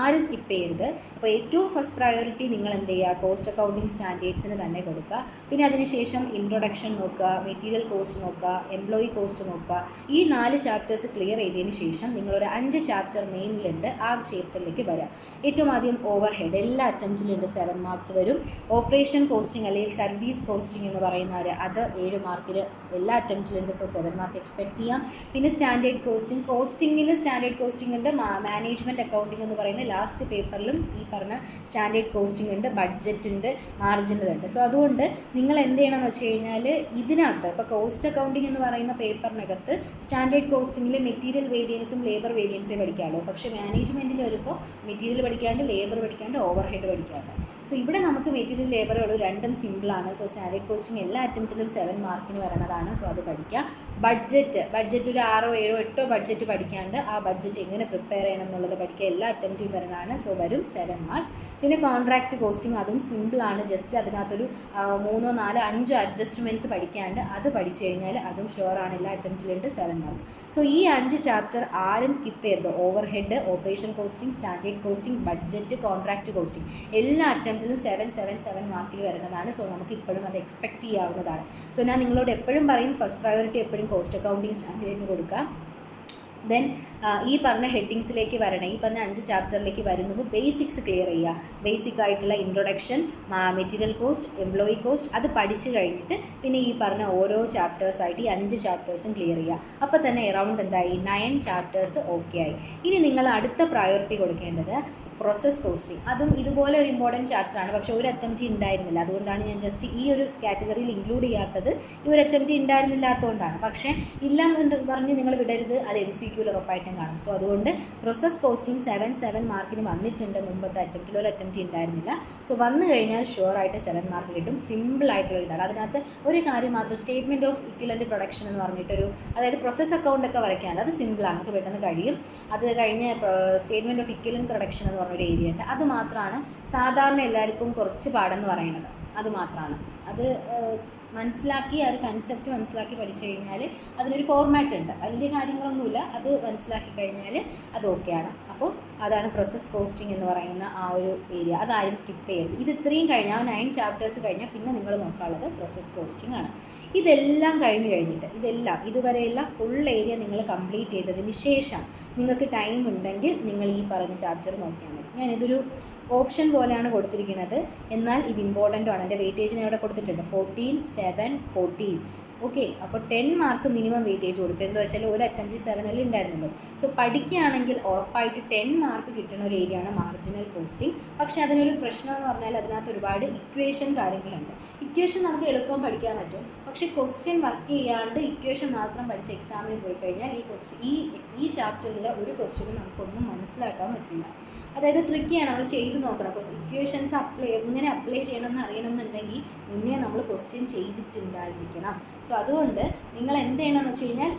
ആരും സ്കിപ്പ് ചെയ്യരുത്. അപ്പോൾ ഏറ്റവും ഫസ്റ്റ് പ്രയോറിറ്റി നിങ്ങൾ എന്ത് ചെയ്യുക, കോസ്റ്റ് അക്കൗണ്ടിങ് സ്റ്റാൻഡേർഡ്സിന് തന്നെ കൊടുക്കുക. പിന്നെ അതിനുശേഷം ഇൻട്രൊഡക്ഷൻ നോക്കുക, മെറ്റീരിയൽ കോസ്റ്റ് നോക്കുക, എംപ്ലോയി കോസ്റ്റ് നോക്കുക. ഈ 4 ചാപ്റ്റേഴ്സ് ക്ലിയർ ചെയ്തതിന് ശേഷം നിങ്ങളൊരു 5 ചാപ്റ്റർ മെയിനിലുണ്ട്, ആ ചാപ്റ്ററിലേക്ക് വരാം. ഏറ്റവും ആദ്യം ഓവർ ഹെഡ് എല്ലാ അറ്റംപ്റ്റിലുണ്ട്, 7 മാർക്സ് വരും. ഓപ്പറേഷൻ കോസ്റ്റിംഗ് അല്ലെങ്കിൽ സർവീസ് കോസ്റ്റിംഗ് എന്ന് പറയുന്ന അത് 7 മാർക്കിൽ എല്ലാ അറ്റംപ്റ്റിലുണ്ട്. സോ 7 മാർക്ക് എക്സ്പെക്ട് ചെയ്യാം. പിന്നെ സ്റ്റാൻഡേർഡ് കോസ്റ്റിംഗിൽ സ്റ്റാൻഡേർഡ് കോസ്റ്റിംഗ് ഉണ്ട്, മാനേജ്മെൻറ്റ് അക്കൗണ്ടിംഗ് എന്ന് പറയുന്നത് ലാസ്റ്റ് പേപ്പറിലും ഈ പറഞ്ഞ സ്റ്റാൻഡേർഡ് കോസ്റ്റിംഗ് ഉണ്ട്, ബഡ്ജറ്റ് ഉണ്ട്, മാർജിനൽ ഉണ്ട്. സോ അതുകൊണ്ട് നിങ്ങൾ എന്ത് ചെയ്യണമെന്ന് വെച്ച് കഴിഞ്ഞാൽ ഇതിനകത്ത് ഇപ്പോൾ കോസ്റ്റ് അക്കൗണ്ടിംഗ് എന്ന് പറയുന്ന പേപ്പറിനകത്ത് സ്റ്റാൻഡേർഡ് കോസ്റ്റിംഗിൽ മെറ്റീരിയൽ വേരിയൻസും ലേബർ വേരിയൻസേ പഠിക്കാമല്ലോ. പക്ഷേ മാനേജ്മെൻറ്റിൽ വരുമ്പോൾ മെറ്റീരിയൽ പഠിക്കാണ്ട്, ലേബർ പഠിക്കാണ്ട്, ഓവർ ഹെഡ് പഠിക്കാണ്ട്. സോ ഇവിടെ നമുക്ക് മെറ്റീരിയൽ ലേബറുകൾ രണ്ടും സിമ്പിളാണ്. സോ സ്റ്റാൻഡേർഡ് കോസ്റ്റിംഗ് എല്ലാ അറ്റംപ്റ്റിലും 7 മാർക്കിന് വരണതാണ്. സോ അത് പഠിക്കുക. ബഡ്ജറ്റ് ഒരു 6-7-8 ബഡ്ജറ്റ് പഠിക്കാണ്ട് ആ ബഡ്ജറ്റ് എങ്ങനെ പ്രിപ്പയർ ചെയ്യണം എന്നുള്ളത് പഠിക്കുക. എല്ലാ അറ്റംപ്റ്റും വരണതാണ്. സോ വരും 7 മാർക്ക്. പിന്നെ കോൺട്രാക്റ്റ് കോസ്റ്റിംഗ് അതും സിമ്പിളാണ്. ജസ്റ്റ് അതിനകത്തൊരു 3-4-5 അഡ്ജസ്റ്റ്മെൻറ്റ്സ് പഠിക്കാണ്ട് അത് പഠിച്ചു കഴിഞ്ഞാൽ അതും ഷുവറാണ്, എല്ലാ അറ്റംപ്റ്റിലുണ്ട് 7 മാർക്ക്. സോ ഈ 5 ചാപ്റ്റർ ആരും സ്കിപ്പ് ചെയ്യരുത്. Over head, operation costing, standard costing, budget, contract costing എല്ലാ അറ്റംപ്റ്റിലും 7 മാർക്കിൽ വരുന്നതാണ്. സോ നമുക്ക് ഇപ്പോഴും അത് എക്സ്പെക്റ്റ് ചെയ്യാവുന്നതാണ്. സോ ഞാൻ നിങ്ങളോട് എപ്പോഴും പറയും, ഫസ്റ്റ് പ്രയോറിറ്റി എപ്പോഴും കോസ്റ്റ് അക്കൗണ്ടിങ് സ്റ്റാൻഡേർഡിന് കൊടുക്കുക. ദെൻ ഈ പറഞ്ഞ ഹെഡിങ്സിലേക്ക് വരണം. ഈ പറഞ്ഞ 5 ചാപ്റ്ററിലേക്ക് വരുമ്പോൾ ബേസിക്സ് ക്ലിയർ ചെയ്യുക. ബേസിക് ആയിട്ടുള്ള introduction, material cost, employee cost അത് പഠിച്ചു കഴിഞ്ഞിട്ട് പിന്നെ ഈ പറഞ്ഞ ഓരോ ചാപ്റ്റേഴ്സായിട്ട് ഈ 5 ചാപ്റ്റേഴ്സും ക്ലിയർ ചെയ്യുക. അപ്പോൾ തന്നെ അറൗണ്ട് എന്തായി, 9 ചാപ്റ്റേഴ്സ് ഓക്കെ ആയി. ഇനി നിങ്ങൾ അടുത്ത പ്രയോറിറ്റി കൊടുക്കേണ്ടത് പ്രോസസ് കോസ്റ്റിംഗ്. അതും ഇതുപോലെ ഒരു ഇമ്പോർട്ടൻറ്റ് ചാപ്റ്ററാണ്, പക്ഷേ ഒരു അറ്റംപ്റ്റ് ഉണ്ടായിരുന്നില്ല. അതുകൊണ്ടാണ് ഞാൻ ജസ്റ്റ് ഈ ഒരു കാറ്റഗറിയിൽ ഇൻക്ലൂഡ് ചെയ്യാത്തത്. ഈ ഒരു അറ്റംപ്റ്റ് ഉണ്ടായിരുന്നില്ലാത്തതുകൊണ്ടാണ്. പക്ഷേ ഇല്ല എന്ന് പറഞ്ഞ് നിങ്ങൾ വിടരുത്, അത് MCQയിൽ ഉറപ്പായിട്ടും കാണും. സോ അതുകൊണ്ട് പ്രോസസ് കോസ്റ്റിംഗ് 7 മാർക്കിന് വന്നിട്ടുണ്ട്. മുമ്പത്തെ അറ്റംപ്റ്റിൽ ഒരു അറ്റംപ്റ്റ് ഉണ്ടായിരുന്നില്ല. സോ വന്നു കഴിഞ്ഞാൽ ഷുവറായിട്ട് 7 മാർക്ക് കിട്ടും. സിമ്പിളായിട്ടുള്ള ഇതാണ്. അതിനകത്ത് ഒരു കാര്യം മാത്രം, സ്റ്റേറ്റ്മെൻറ്റ് ഓഫ് ഇക്വലൻ്റ് പ്രൊഡക്ഷൻ എന്ന് പറഞ്ഞിട്ടൊരു, അതായത് പ്രോസസ് അക്കൗണ്ടൊക്കെ വരയ്ക്കാണ്ട് അത് സിമ്പിളാണ്, നമുക്ക് പെട്ടെന്ന് കഴിയും. അത് കഴിഞ്ഞ് സ്റ്റേറ്റ്മെൻറ്റ് ഓഫ് ഇക്വലൻ്റ് പ്രൊഡക്ഷൻ എന്ന് ഒരു ഏരിയ ഉണ്ട്. അത് മാത്രമാണ് സാധാരണ എല്ലാവർക്കും കുറച്ച് പാടെന്ന് പറയുന്നത്. അത് മാത്രമാണ്. അത് മനസ്സിലാക്കി, ആ ഒരു കൺസെപ്റ്റ് മനസ്സിലാക്കി പഠിച്ചു കഴിഞ്ഞാൽ അതിനൊരു ഫോർമാറ്റ് ഉണ്ട്. വലിയ കാര്യങ്ങളൊന്നുമില്ല, അത് മനസ്സിലാക്കി കഴിഞ്ഞാൽ അത് ഓക്കെയാണ്. അപ്പോൾ അതാണ് പ്രോസസ് കോസ്റ്റിംഗ് എന്ന് പറയുന്ന ആ ഒരു ഏരിയ. അതാരും സ്കിപ്പ് ചെയ്യരുത്. ഇത് ഇത്രയും കഴിഞ്ഞാൽ 9 ചാപ്റ്റേഴ്സ് കഴിഞ്ഞാൽ പിന്നെ നിങ്ങൾ നോക്കാനുള്ളത് പ്രോസസ് കോസ്റ്റിംഗ് ആണ്. ഇതെല്ലാം കഴിഞ്ഞിട്ട് ഇതുവരെയുള്ള ഫുൾ ഏരിയ നിങ്ങൾ കംപ്ലീറ്റ് ചെയ്തതിന് ശേഷം നിങ്ങൾക്ക് ടൈം ഉണ്ടെങ്കിൽ നിങ്ങൾ ഈ പറഞ്ഞ ചാപ്റ്റർ നോക്കിയാൽ മതി. ഞാനിതൊരു ഓപ്ഷൻ പോലെയാണ് കൊടുത്തിരിക്കുന്നത്, എന്നാൽ ഇത് ഇമ്പോർട്ടൻ്റ് ആണ്. എൻ്റെ വെയിറ്റേജിന് ഇവിടെ കൊടുത്തിട്ടുണ്ട് 14, 7, 14. ഓക്കെ, അപ്പോൾ 10 മാർക്ക് മിനിമം വെയിറ്റേജ് കൊടുത്തു. എന്താ വെച്ചാൽ ഒരു അറ്റംപ്റ്റ് 7 ഉണ്ടായിരുന്നല്ലോ. സോ പഠിക്കുകയാണെങ്കിൽ ഉറപ്പായിട്ട് 10 മാർക്ക് കിട്ടുന്ന ഒരു ഏരിയയാണ് മാർജിനൽ കോസ്റ്റിംഗ്. പക്ഷേ അതിനൊരു പ്രശ്നം എന്ന് പറഞ്ഞാൽ അതിനകത്ത് ഒരുപാട് ഇക്വേഷൻ കാര്യങ്ങളുണ്ട്. ഇക്വേഷൻ നമുക്ക് എളുപ്പം പഠിക്കാൻ പറ്റും, പക്ഷേ ക്വസ്റ്റ്യൻ വർക്ക് ചെയ്യാണ്ട് ഇക്വേഷൻ മാത്രം പഠിച്ച് എക്സാമിന് പോയി കഴിഞ്ഞാൽ ഈ ചാപ്റ്ററിൽ ഒരു ക്വസ്റ്റ്യനും നമുക്കൊന്നും മനസ്സിലാക്കാൻ പറ്റില്ല. അതായത് ട്രിക്കിയാണ്, നമ്മൾ ചെയ്ത് നോക്കണം. ഇക്വേഷൻസ് എങ്ങനെ അപ്ലൈ ചെയ്യണമെന്ന് അറിയണമെന്നുണ്ടെങ്കിൽ മുന്നേ നമ്മൾ ക്വസ്റ്റ്യൻ ചെയ്തിട്ടുണ്ടായിരിക്കണം. സോ അതുകൊണ്ട് നിങ്ങൾ എന്ത് ചെയ്യണമെന്ന് വെച്ച് കഴിഞ്ഞാൽ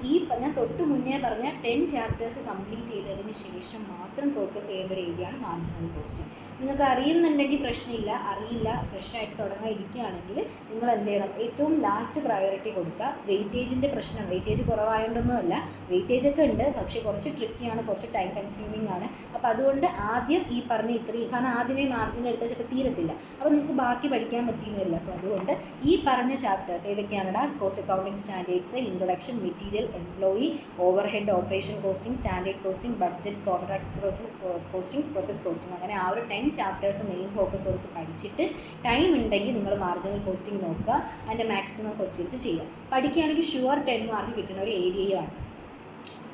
ഞാൻ തൊട്ട് മുന്നേ പറഞ്ഞ 10 ചാപ്റ്റേഴ്സ് കംപ്ലീറ്റ് ചെയ്തതിന് ശേഷം മാത്രം ഫോക്കസ് ചെയ്യേണ്ട ഒരു ഏരിയയാണ് മാർജിനൽ കോസ്റ്റിംഗ്. നിങ്ങൾക്ക് അറിയുന്നുണ്ടെങ്കിൽ പ്രശ്നമില്ല, അറിയില്ല ഫ്രഷായിട്ട് തുടങ്ങാതിരിക്കുകയാണെങ്കിൽ നിങ്ങൾ എന്ത് ചെയ്യണം, ഏറ്റവും ലാസ്റ്റ് പ്രയോറിറ്റി കൊടുക്കുക. വെയിറ്റേജിൻ്റെ പ്രശ്നം, വെയിറ്റേജ് കുറവായതുകൊണ്ടൊന്നുമല്ല, വെയിറ്റേജ് ഒക്കെ ഉണ്ട്, പക്ഷേ കുറച്ച് ട്രിക്കിയാണ്, കുറച്ച് ടൈം കൺസ്യൂമിംഗ് ആണ്. അപ്പോൾ അതുകൊണ്ട് ആദ്യം ഈ പറഞ്ഞ ഇത്രയും, കാരണം ആദ്യമേ മാർജിൻ എടുത്ത ചിലപ്പോൾ തീരത്തില്ല, അപ്പോൾ നിങ്ങൾക്ക് ബാക്കി പഠിക്കാൻ പറ്റിയെന്നില്ല. സോ അതുകൊണ്ട് ഈ പറഞ്ഞ ചാപ്റ്റേഴ്സ് ഏതൊക്കെയാണെടാ, cost accounting standards, introduction, material, employee, overhead operation costing, standard costing, budget, contract costing, process costing, അങ്ങനെ ആ ഒരു 10 ചാപ്റ്റേഴ്സ് മെയിൻ ഫോക്കസ് കൊടുത്ത് പഠിച്ചിട്ട് ടൈം ഉണ്ടെങ്കിൽ നിങ്ങൾ മാർജിനൽ കോസ്റ്റിംഗ് നോക്കുക, അതിൻ്റെ മാക്സിമം ക്വസ്റ്റ്യൻസ് ചെയ്യുക. പഠിക്കുകയാണെങ്കിൽ ഷുവർ 10 മാർക്ക് കിട്ടുന്ന ഒരു ഏരിയയാണ്.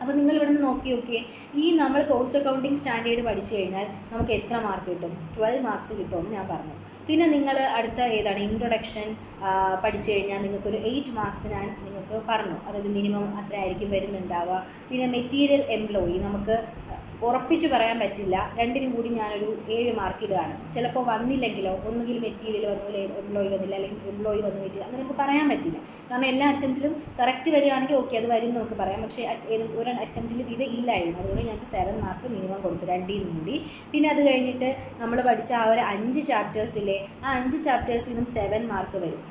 അപ്പോൾ നിങ്ങൾ ഇവിടെ നിന്ന് നോക്കിയേ, ഈ നമ്മൾ കോസ്റ്റ് അക്കൗണ്ടിങ് സ്റ്റാൻഡേർഡ് പഠിച്ചു കഴിഞ്ഞാൽ നമുക്ക് എത്ര മാർക്ക് കിട്ടും? 12 മാർക്സ് കിട്ടുമെന്ന് ഞാൻ പറഞ്ഞു. പിന്നെ നിങ്ങൾ അടുത്ത ഏതാണ്, ഇൻട്രൊഡക്ഷൻ പഠിച്ചു കഴിഞ്ഞാൽ നിങ്ങൾക്കൊരു 8 മാർക്സ് ഞാൻ നിങ്ങൾക്ക് പറഞ്ഞു, അതായത് മിനിമം അത്ര ആയിരിക്കും വരുന്നുണ്ടാവുക. പിന്നെ മെറ്റീരിയൽ, എംപ്ലോയി നമുക്ക് ഉറപ്പിച്ച് പറയാൻ പറ്റില്ല, രണ്ടിനും കൂടി ഞാനൊരു 7 മാർക്ക് ഇടുകയാണ്. ചിലപ്പോൾ വന്നില്ലെങ്കിലോ, ഒന്നുകിൽ മെറ്റീരിയൽ വന്നു, എംപ്ലോയി വന്നില്ല, അല്ലെങ്കിൽ എംപ്ലോയി വന്നു മെറ്റീരിയൽ, അങ്ങനെ നമുക്ക് പറയാൻ പറ്റില്ല. കാരണം എല്ലാ അറ്റംപ്റ്റിലും കറക്റ്റ് വരികയാണെങ്കിൽ ഓക്കെ അത് വരും നമുക്ക് പറയാം, പക്ഷേ ഒരു അറ്റംപ്റ്റിലും ഇത് ഇല്ലായിരുന്നു. അതുകൊണ്ട് ഞങ്ങൾക്ക് 7 മാർക്ക് മിനിമം കൊടുത്തു, രണ്ടിനും കൂടി. പിന്നെ അത് കഴിഞ്ഞിട്ട് നമ്മൾ പഠിച്ച ആ ഒരു 5 ചാപ്റ്റേഴ്സിലെ ആ 5 ചാപ്റ്റേഴ്സിൽ നിന്നും 7 മാർക്ക് വരും.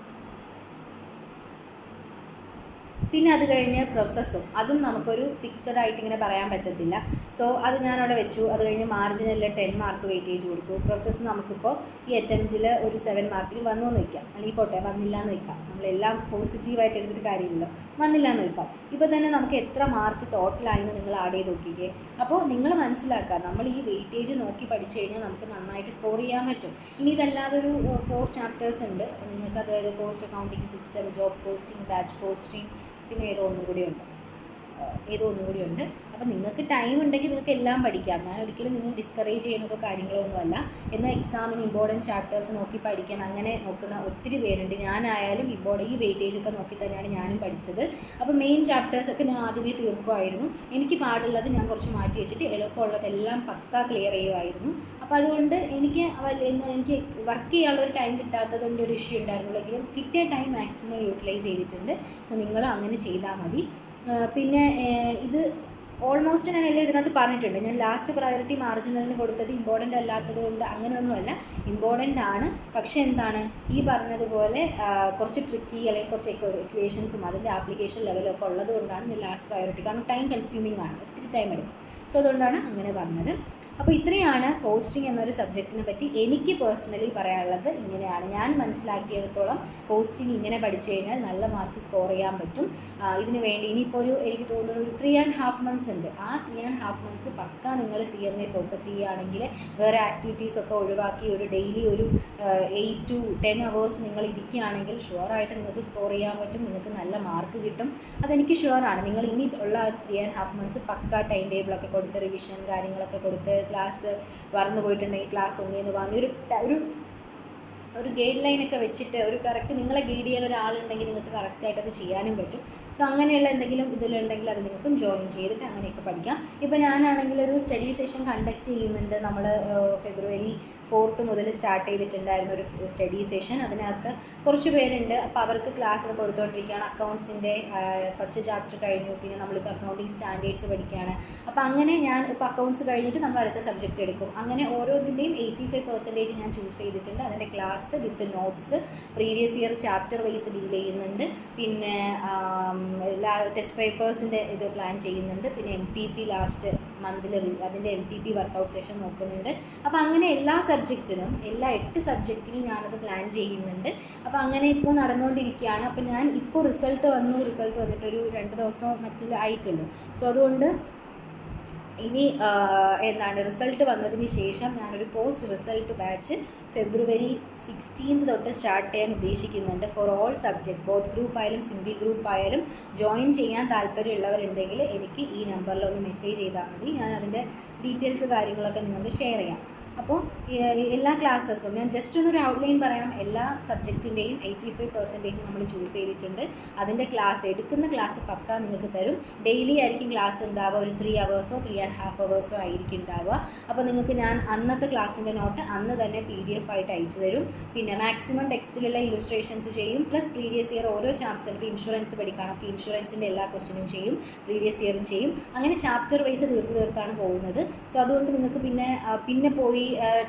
പിന്നെ അത് കഴിഞ്ഞ് പ്രോസസ്സും, അതും നമുക്കൊരു ഫിക്സഡ് ആയിട്ട് ഇങ്ങനെ പറയാൻ പറ്റത്തില്ല. സോ അത് ഞാനവിടെ വെച്ചു. അത് കഴിഞ്ഞ് മാർജിനലിൽ 10 മാർക്ക് വെയിറ്റേജ് കൊടുത്തു. പ്രോസസ്സ് നമുക്കിപ്പോൾ ഈ അറ്റംപ്റ്റിൽ ഒരു 7 മാർക്കിന് വന്നു എന്ന് വയ്ക്കാം, അല്ലെങ്കിൽ പോട്ടെ വന്നില്ല എന്ന് വയ്ക്കാം, നമ്മളെല്ലാം പോസിറ്റീവായിട്ട് എടുത്തിട്ട് കാര്യമില്ലല്ലോ, വന്നില്ല എന്ന് വയ്ക്കാം. ഇപ്പോൾ തന്നെ നമുക്ക് എത്ര മാർക്ക് ടോട്ടലായെന്ന് നിങ്ങൾ ആഡ് ചെയ്ത് നോക്കിക്കേ. അപ്പോൾ നിങ്ങൾ മനസ്സിലാക്കുക, നമ്മൾ ഈ വെയിറ്റേജ് നോക്കി പഠിച്ചു കഴിഞ്ഞാൽ നമുക്ക് നന്നായിട്ട് സ്കോർ ചെയ്യാൻ പറ്റും. ഇനി ഇതല്ലാതെ ഒരു 4 ചാപ്റ്റേഴ്സ് ഉണ്ട് നിങ്ങൾക്ക്, അതായത് cost accounting system, job costing, batch costing, പിന്നെ ഏതോ ഒന്നും കൂടിയുണ്ട്. അപ്പോൾ നിങ്ങൾക്ക് ടൈം ഉണ്ടെങ്കിൽ നിങ്ങൾക്ക് എല്ലാം പഠിക്കാം. ഞാൻ ഒരിക്കലും നിങ്ങൾ ഡിസ്കറേജ് ചെയ്യുന്നതോ കാര്യങ്ങളോ ഒന്നുമല്ല. എന്നാൽ എക്സാമിന് ഇമ്പോർട്ടൻറ്റ് ചാപ്റ്റേഴ്സ് നോക്കി പഠിക്കാൻ അങ്ങനെ നോക്കുന്ന ഒത്തിരി പേരുണ്ട്. ഞാനായാലും ഈ വെയിറ്റേജ് ഒക്കെ നോക്കി തന്നെയാണ് ഞാനും പഠിച്ചത്. അപ്പോൾ മെയിൻ ചാപ്റ്റേഴ്സൊക്കെ ഞാൻ ആദ്യമേ തീർക്കുമായിരുന്നു. എനിക്ക് പാടുള്ളത് ഞാൻ കുറച്ച് മാറ്റി വെച്ചിട്ട് എളുപ്പമുള്ളതെല്ലാം പക്കാ ക്ലിയർ ചെയ്യുമായിരുന്നു. അപ്പോൾ അതുകൊണ്ട് എനിക്ക് വർക്ക് ചെയ്യാനുള്ളൊരു ടൈം കിട്ടാത്തതുകൊണ്ട് ഒരു ഇഷ്യൂ ഉണ്ടായിരുന്നുള്ളെങ്കിലും കിട്ടിയ ടൈം മാക്സിമം യൂട്ടിലൈസ് ചെയ്തിട്ടുണ്ട്. സോ നിങ്ങൾ അങ്ങനെ ചെയ്താൽ മതി. പിന്നെ ഇത് ഓൾമോസ്റ്റ് ഞാൻ എല്ലാം ഇതിനകത്ത് പറഞ്ഞിട്ടുണ്ട്. ഞാൻ ലാസ്റ്റ് പ്രയോറിറ്റി മാർജിനലിന് കൊടുത്തത് ഇമ്പോർട്ടൻ്റ് അല്ലാത്തത് കൊണ്ട് അങ്ങനെയൊന്നുമല്ല, ഇമ്പോർട്ടൻ്റ് ആണ്. പക്ഷേ എന്താണ്, ഈ പറഞ്ഞതുപോലെ കുറച്ച് ട്രിക്കി അല്ലെങ്കിൽ കുറച്ച് ഇക്വേഷൻസും അതിൻ്റെ ആപ്ലിക്കേഷൻ ലെവലൊക്കെ ഉള്ളത് കൊണ്ടാണ് ഞാൻ ലാസ്റ്റ് പ്രയോറിറ്റി, കാരണം ടൈം കൺസ്യൂമിംഗ് ആണ്, ഒത്തിരി ടൈം എടുക്കും. സോ അതുകൊണ്ടാണ് അങ്ങനെ പറഞ്ഞത്. അപ്പോൾ ഇത്രയാണ് കോസ്റ്റിംഗ് എന്നൊരു സബ്ജക്റ്റിനെ പറ്റി എനിക്ക് പേഴ്സണലി പറയാനുള്ളത്. ഇങ്ങനെയാണ് ഞാൻ മനസ്സിലാക്കിയിടത്തോളം കോസ്റ്റിംഗ് ഇങ്ങനെ പഠിച്ചു കഴിഞ്ഞാൽ നല്ല മാർക്ക് സ്കോർ ചെയ്യാൻ പറ്റും. ഇതിന് വേണ്ടി ഇനിയിപ്പോൾ എനിക്ക് തോന്നുന്നു ഒരു 3.5 months ഉണ്ട്. ആ 3.5 months പക്ക നിങ്ങൾ CMA ഫോക്കസ് ചെയ്യുകയാണെങ്കിൽ, വേറെ ആക്ടിവിറ്റീസൊക്കെ ഒഴിവാക്കി ഒരു ഡെയിലി ഒരു 8 to 10 hours നിങ്ങൾ ഇരിക്കുകയാണെങ്കിൽ ഷുവറായിട്ട് നിങ്ങൾക്ക് സ്കോർ ചെയ്യാൻ പറ്റും, നിങ്ങൾക്ക് നല്ല മാർക്ക് കിട്ടും. അതെനിക്ക് ഷുവറാണ്. നിങ്ങൾ ഇനി ഉള്ള 3.5 months പക്ക ടൈം ടേബിളൊക്കെ കൊടുത്ത് റിവിഷൻ കാര്യങ്ങളൊക്കെ കൊടുത്ത് ക്ലാസ് മറന്നു പോയിട്ടുണ്ടെങ്കിൽ ക്ലാസ് ഒന്നേന്ന് വാങ്ങി ഒരു ഗൈഡ് ലൈനൊക്കെ വെച്ചിട്ട് ഒരു കറക്റ്റ് നിങ്ങളെ ഗൈഡ് ചെയ്യാൻ ഒരാളുണ്ടെങ്കിൽ നിങ്ങൾക്ക് കറക്റ്റായിട്ട് അത് ചെയ്യാനും പറ്റും. സോ അങ്ങനെയുള്ള എന്തെങ്കിലും ഇതിലുണ്ടെങ്കിൽ അത് നിങ്ങൾക്കും ജോയിൻ ചെയ്തിട്ട് അങ്ങനെയൊക്കെ പഠിക്കാം. ഇപ്പോൾ ഞാനാണെങ്കിൽ ഒരു സ്റ്റഡി സെഷൻ കണ്ടക്ട് ചെയ്യുന്നുണ്ട്. നമ്മൾ February 4th മുതൽ സ്റ്റാർട്ട് ചെയ്തിട്ടുണ്ടായിരുന്ന ഒരു സ്റ്റഡി സെഷൻ. അതിനകത്ത് കുറച്ച് പേരുണ്ട്. അപ്പോൾ അവർക്ക് ക്ലാസ് കൊടുത്തുകൊണ്ടിരിക്കുകയാണ്. അക്കൗണ്ട്സിൻ്റെ ഫസ്റ്റ് ചാപ്റ്റർ കഴിഞ്ഞു, പിന്നെ നമ്മളിപ്പോൾ അക്കൗണ്ടിങ് സ്റ്റാൻഡേർഡ്സ് പഠിക്കുകയാണ്. അപ്പോൾ അങ്ങനെ ഞാൻ ഇപ്പോൾ അക്കൗണ്ട്സ് കഴിഞ്ഞിട്ട് നമ്മൾ അടുത്ത സബ്ജക്റ്റ് എടുക്കും. അങ്ങനെ ഓരോന്നിൻ്റെയും 85% ഞാൻ ചൂസ് ചെയ്തിട്ടുണ്ട്. അതിൻ്റെ class with notes, previous year chapter wise deal ചെയ്യുന്നുണ്ട്. പിന്നെ ടെസ്റ്റ് പേപ്പേഴ്സിൻ്റെ ഇത് പ്ലാൻ ചെയ്യുന്നുണ്ട്. പിന്നെ MTP ലാസ്റ്റ് മന്തിൽ അതിൻ്റെ MTP വർക്കൗട്ട് സെഷൻ നോക്കുന്നുണ്ട്. അപ്പോൾ അങ്ങനെ എല്ലാ സബ്ജക്റ്റിനും, എല്ലാ 8 സബ്ജക്റ്റിനും ഞാനത് പ്ലാൻ ചെയ്യുന്നുണ്ട്. അപ്പോൾ അങ്ങനെ ഇപ്പോൾ നടന്നുകൊണ്ടിരിക്കുകയാണ്. അപ്പോൾ ഞാൻ ഇപ്പോൾ റിസൾട്ട് വന്നിട്ടൊരു 2 ദിവസം ആയിട്ടുള്ളൂ. സോ അതുകൊണ്ട് ഇനി റിസൾട്ട് വന്നതിന് ശേഷം ഞാനൊരു post result batch February 16th തൊട്ട് സ്റ്റാർട്ട് ചെയ്യാൻ ഉദ്ദേശിക്കുന്നുണ്ട്. For all subject, both group ആയാലും സിംഗിൾ ഗ്രൂപ്പ് ആയാലും ജോയിൻ ചെയ്യാൻ താല്പര്യമുള്ളവരുണ്ടെങ്കിൽ എനിക്ക് ഈ നമ്പറിലൊന്ന് മെസ്സേജ് ചെയ്താൽ മതി. ഞാൻ അതിൻ്റെ ഡീറ്റെയിൽസ് കാര്യങ്ങളൊക്കെ നിങ്ങൾക്ക് ഷെയർ ചെയ്യാം. അപ്പോൾ എല്ലാ ക്ലാസ്സസും ഞാൻ ജസ്റ്റ് ഒന്നൊരു ഔട്ട്ലൈൻ പറയാം. എല്ലാ സബ്ജക്റ്റിൻ്റെയും 85% നമ്മൾ ചൂസ് ചെയ്തിട്ടുണ്ട്. അതിൻ്റെ എടുക്കുന്ന ക്ലാസ് പക്ക നിങ്ങൾക്ക് തരും. ഡെയിലി ആയിരിക്കും ക്ലാസ് ഉണ്ടാവുക. ഒരു 3 hours-ഓ 3.5 hours-ഓ ആയിരിക്കും ഉണ്ടാവുക. അപ്പോൾ നിങ്ങൾക്ക് ഞാൻ അന്നത്തെ ക്ലാസ്സിൻ്റെ നോട്ട് അന്ന് തന്നെ PDF ആയിട്ട് അയച്ചു തരും. പിന്നെ മാക്സിമം ടെക്സ്റ്റിലുള്ള ഇല്ലുസ്ട്രേഷൻസ് ചെയ്യും. പ്ലസ് പ്രീവിയസ് ഇയർ ഓരോ ചാപ്റ്റർ, ഇപ്പോൾ ഇൻഷുറൻസ് പഠിക്കുകയാണെങ്കിൽ ഇൻഷുറൻസിൻ്റെ എല്ലാ ക്വസ്റ്റ്യനും ചെയ്യും, പ്രീവിയസ് ഇയറും ചെയ്യും. അങ്ങനെ ചാപ്റ്റർ വൈസ് തീർത്താണ് പോകുന്നത്. സോ അതുകൊണ്ട് നിങ്ങൾക്ക് പിന്നെ പോയി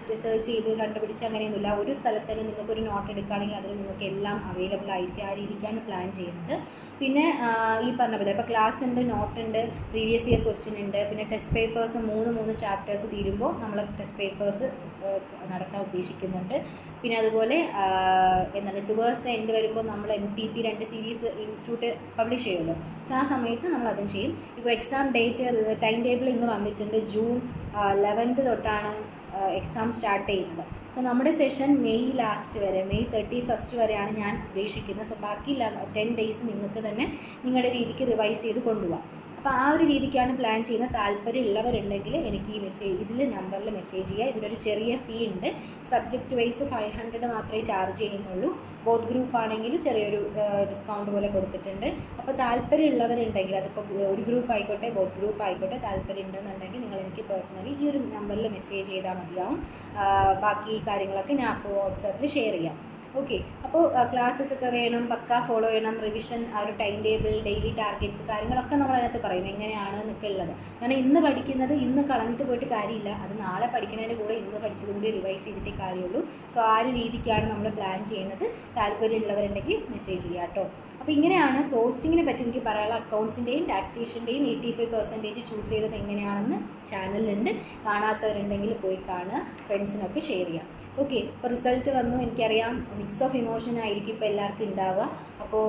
റിസർച്ച് ചെയ്ത് കണ്ടുപിടിച്ച് അങ്ങനെയൊന്നുമില്ല. ഒരു സ്ഥലത്ത് തന്നെ നിങ്ങൾക്കൊരു നോട്ട് എടുക്കുകയാണെങ്കിൽ അതിൽ നിങ്ങൾക്ക് എല്ലാം അവൈലബിൾ ആയിരിക്കും. ആ രീതിക്കാണ് പ്ലാൻ ചെയ്യുന്നത്. പിന്നെ ഈ പറഞ്ഞ പോലെ ഇപ്പോൾ ക്ലാസ് ഉണ്ട്, നോട്ടുണ്ട്, പ്രീവിയസ് ഇയർ ക്വസ്റ്റ്യൻ ഉണ്ട്. പിന്നെ ടെസ്റ്റ് പേപ്പേഴ്സ് 3 ചാപ്റ്റേഴ്സ് തീരുമ്പോൾ നമ്മൾ ടെസ്റ്റ് പേപ്പേഴ്സ് നടത്താൻ ഉദ്ദേശിക്കുന്നുണ്ട്. പിന്നെ അതുപോലെ എന്താണ് ടുവേഴ്സ് ദ എൻഡ് വരുമ്പോൾ നമ്മൾ MTP 2 സീരീസ് ഇൻസ്റ്റിറ്റ്യൂട്ട് പബ്ലിഷ് ചെയ്യുമല്ലോ. സോ ആ സമയത്ത് നമ്മൾ അതും ചെയ്യും. ഇപ്പോൾ എക്സാം ടൈം ടേബിൾ ഇന്ന് വന്നിട്ടുണ്ട്. June 11 തൊട്ടാണ് എക്സാം സ്റ്റാർട്ട് ചെയ്യുന്നത്. സോ നമ്മുടെ സെഷൻ മെയ് ലാസ്റ്റ് വരെ, May 31 വരെയാണ് ഞാൻ ഉദ്ദേശിക്കുന്നത്. സോ ബാക്കി 10 days നിങ്ങൾക്ക് തന്നെ നിങ്ങളുടെ രീതിക്ക് റിവൈസ് ചെയ്ത് കൊണ്ടുപോകാം. അപ്പോൾ ആ ഒരു രീതിക്കാണ് പ്ലാൻ ചെയ്യുന്നത്. താല്പര്യമുള്ളവരുണ്ടെങ്കിൽ എനിക്ക് ഇതിൽ നമ്പറിൽ മെസ്സേജ് ചെയ്യുക. ഇതിനൊരു ചെറിയ ഫീ ഉണ്ട്. സബ്ജക്റ്റ് വൈസ് 500 മാത്രമേ ചാർജ് ചെയ്യുന്നുള്ളൂ. ബോത്ത് ഗ്രൂപ്പ് ആണെങ്കിൽ ചെറിയൊരു ഡിസ്കൗണ്ട് പോലെ കൊടുത്തിട്ടുണ്ട്. അപ്പോൾ താല്പര്യമുള്ളവരുണ്ടെങ്കിൽ, അതിപ്പോൾ ഒരു ഗ്രൂപ്പ് ആയിക്കോട്ടെ ബോത്ത് ഗ്രൂപ്പ് ആയിക്കോട്ടെ, താല്പര്യം ഉണ്ടെന്നുണ്ടെങ്കിൽ നിങ്ങൾ എനിക്ക് പേഴ്സണലി ഈ ഒരു നമ്പറിൽ മെസ്സേജ് ചെയ്താൽ മതിയാവും. ബാക്കി കാര്യങ്ങളൊക്കെ ഞാൻ അപ്പോൾ വാട്സാപ്പിൽ ഷെയർ ചെയ്യാം. ഓക്കെ. അപ്പോൾ ക്ലാസ്സസ് ഒക്കെ വേണം, പക്ക ഫോളോ ചെയ്യണം. റിവിഷൻ, ആ ഒരു ടൈം ടേബിൾ, ഡെയിലി ടാർഗറ്റ്സ്, കാര്യങ്ങളൊക്കെ നമ്മൾ അതിനകത്ത് പറയും എങ്ങനെയാണ് എന്നൊക്കെ ഉള്ളത്. കാരണം ഇന്ന് പഠിക്കുന്നത് ഇന്ന് കളഞ്ഞിട്ട് പോയിട്ട് കാര്യമില്ല. അത് നാളെ പഠിക്കുന്നതിൻ്റെ കൂടെ ഇന്ന് പഠിച്ചതും കൂടി റിവൈസ് ചെയ്തിട്ടേ കാര്യമുള്ളൂ. സോ ആ ഒരു രീതിക്കാണ് നമ്മൾ പ്ലാൻ ചെയ്യുന്നത്. താല്പര്യമുള്ളവരുണ്ടെങ്കിൽ മെസ്സേജ് ചെയ്യാം കേട്ടോ. അപ്പോൾ ഇങ്ങനെയാണ് കോസ്റ്റിങ്ങിനെ പറ്റി എനിക്ക് പറയാനുള്ള. അക്കൗണ്ട്സിൻ്റെയും ടാക്സേഷൻ്റെയും 85% ചൂസ് ചെയ്തത് എങ്ങനെയാണെന്ന് ചാനലിലുണ്ട്. കാണാത്തവരുണ്ടെങ്കിൽ പോയി കാണുക, ഫ്രണ്ട്സിനൊക്കെ ഷെയർ ചെയ്യാം. ഓക്കെ. ഇപ്പോൾ റിസൾട്ട് വന്നു. എനിക്കറിയാം മിക്സ് ഓഫ് ഇമോഷൻ ആയിരിക്കും ഇപ്പോൾ എല്ലാവർക്കും ഉണ്ടാവുക. അപ്പോൾ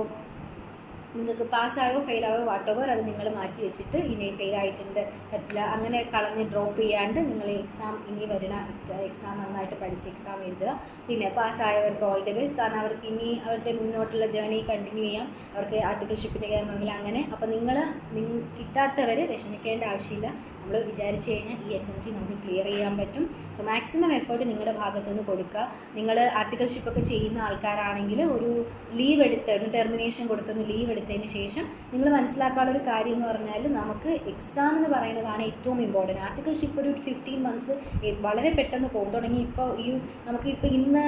നിങ്ങൾക്ക് പാസ്സായോ ഫെയിലായോ വാട്ടെവർ അത് നിങ്ങൾ മാറ്റി വെച്ചിട്ട് ഇനി ഫെയിലായിട്ടുണ്ട് പറ്റില്ല അങ്ങനെ കളഞ്ഞ് ഡ്രോപ്പ് ചെയ്യാണ്ട് നിങ്ങൾ എക്സാം ഇനി വരുന്ന എക്സാം നന്നായിട്ട് പഠിച്ച് എക്സാം എഴുതുക. പിന്നെ പാസ്സായവർക്ക് ഓൾ ദി ബെസ്റ്റ്. കാരണം അവർക്ക് ഇനി അവരുടെ മുന്നോട്ടുള്ള ജേർണി കണ്ടിന്യൂ ചെയ്യാം. അവർക്ക് ആർട്ടിക്കിൾഷിപ്പിന് കയറണമെങ്കിൽ അങ്ങനെ. അപ്പോൾ നിങ്ങൾ കിട്ടാത്തവർ വിഷമിക്കേണ്ട ആവശ്യമില്ല. നമ്മൾ വിചാരിച്ചു കഴിഞ്ഞാൽ ഈ അറ്റംപ്റ്റ് നമുക്ക് ക്ലിയർ ചെയ്യാൻ പറ്റും. സോ മാക്സിമം എഫേർട്ട് നിങ്ങളുടെ ഭാഗത്തു നിന്ന് കൊടുക്കുക. നിങ്ങൾ ആർട്ടിക്കിൾഷിപ്പൊക്കെ ചെയ്യുന്ന ആൾക്കാരാണെങ്കിൽ ഒരു ലീവ് എടുത്ത് ടെർമിനേഷൻ കൊടുത്തൊന്ന് ലീവ് എടുത്തതിന് ശേഷം നിങ്ങൾ മനസ്സിലാക്കാനുള്ളൊരു കാര്യം എന്ന് പറഞ്ഞാൽ നമുക്ക് എക്സാം എന്ന് പറയുന്നതാണ് ഏറ്റവും ഇമ്പോർട്ടൻറ്റ്. ആർട്ടിക്കിൾഷിപ്പ് ഒരു 15 months വളരെ പെട്ടെന്ന് പോകും. തുടങ്ങി ഇപ്പോൾ നമുക്കിപ്പോൾ ഇന്ന്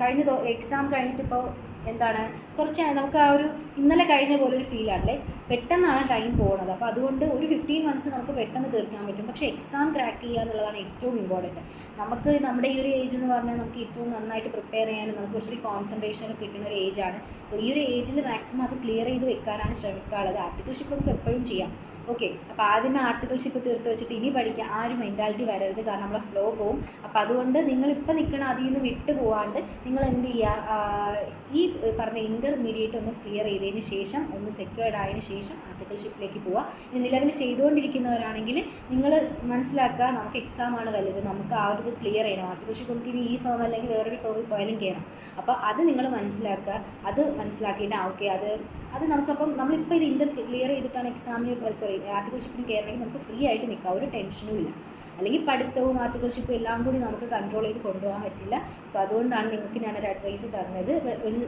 കഴിഞ്ഞ എക്സാം കഴിഞ്ഞിട്ടിപ്പോൾ എന്താണ് കുറച്ച് നമുക്ക് ആ ഒരു ഇന്നലെ കഴിഞ്ഞ പോലെ ഒരു ഫീലാണ്. പെട്ടെന്നാണ് ടൈം പോകുന്നത്. അപ്പോൾ അതുകൊണ്ട് ഒരു 15 months നമുക്ക് പെട്ടെന്ന് തീർക്കാൻ പറ്റും. പക്ഷേ എക്സാം ക്രാക്ക് ചെയ്യുക എന്നുള്ളതാണ് ഏറ്റവും ഇമ്പോർട്ടൻറ്റ്. നമുക്ക് നമ്മുടെ ഈ ഒരു ഏജ് എന്ന് പറഞ്ഞാൽ നമുക്ക് ഏറ്റവും നന്നായിട്ട് പ്രിപ്പയർ ചെയ്യാനും നമുക്ക് കുറച്ചുകൂടി കോൺസെൻട്രേഷൻ കിട്ടുന്ന ഒരു ഏജാണ്. സോ ഈ ഒരു ഏജിൽ മാക്സിമം അത് ക്ലിയർ ചെയ്ത് വെക്കാനാണ് ശ്രമിക്കാറുള്ളത്. ആർട്ടിക്കിൾഷിപ്പ് നമുക്ക് എപ്പോഴും ചെയ്യാം. ഓക്കെ. അപ്പോൾ ആദ്യമേ ആർട്ടിക്കിൾഷിപ്പ് തീർത്ത് വെച്ചിട്ട് ഇനി പഠിക്കാൻ ആ ഒരു മെൻറ്റാലിറ്റി വരരുത്. കാരണം നമ്മളെ ഫ്ലോ പോവും. അപ്പോൾ അതുകൊണ്ട് നിങ്ങളിപ്പോൾ നിൽക്കണം അതിൽ നിന്ന് വിട്ടു പോകാണ്ട് നിങ്ങൾ എന്ത് ചെയ്യുക, ഈ പറഞ്ഞ ഇൻ്റർമീഡിയറ്റ് ഒന്ന് ക്ലിയർ ചെയ്തതിന് ശേഷം ഒന്ന് സെക്യൂർഡ് ആയതിനു ശേഷം ആർട്ടിക്കിൾഷിപ്പിലേക്ക് പോവുക. ഇത് നിലവിൽ ചെയ്തുകൊണ്ടിരിക്കുന്നവരാണെങ്കിൽ നിങ്ങൾ മനസ്സിലാക്കുക നമുക്ക് എക്സാമാണ് വലുത്. നമുക്ക് ആ ഒരു ക്ലിയർ ചെയ്യണം. ആർട്ടിക്കിൾഷിപ്പ് നമുക്ക് ഇനി ഈ ഫേം അല്ലെങ്കിൽ വേറൊരു ഫേമിൽ പോയാലും കയറാം. അപ്പോൾ അത് നിങ്ങൾ മനസ്സിലാക്കുക. അത് മനസ്സിലാക്കിയിട്ട് ഓക്കെ അത് നമുക്കപ്പം നമ്മളിപ്പോൾ ഇത് ക്ലിയർ ചെയ്തിട്ടാണ് ആർട്ടിക്കിൾഷിപ്പിന് കയറണമെങ്കിൽ നമുക്ക് ഫ്രീ ആയിട്ട് നിൽക്കാം. ഒരു ടെൻഷനും ഇല്ല. അല്ലെങ്കിൽ പഠിത്തവും ആർട്ടിക്കിൾഷിപ്പും എല്ലാം കൂടി നമുക്ക് കൺട്രോൾ ചെയ്ത് കൊണ്ടുപോകാൻ പറ്റില്ല. സോ അതുകൊണ്ടാണ് നിങ്ങൾക്ക് ഞാനൊരു അഡ്വൈസ് തന്നത്.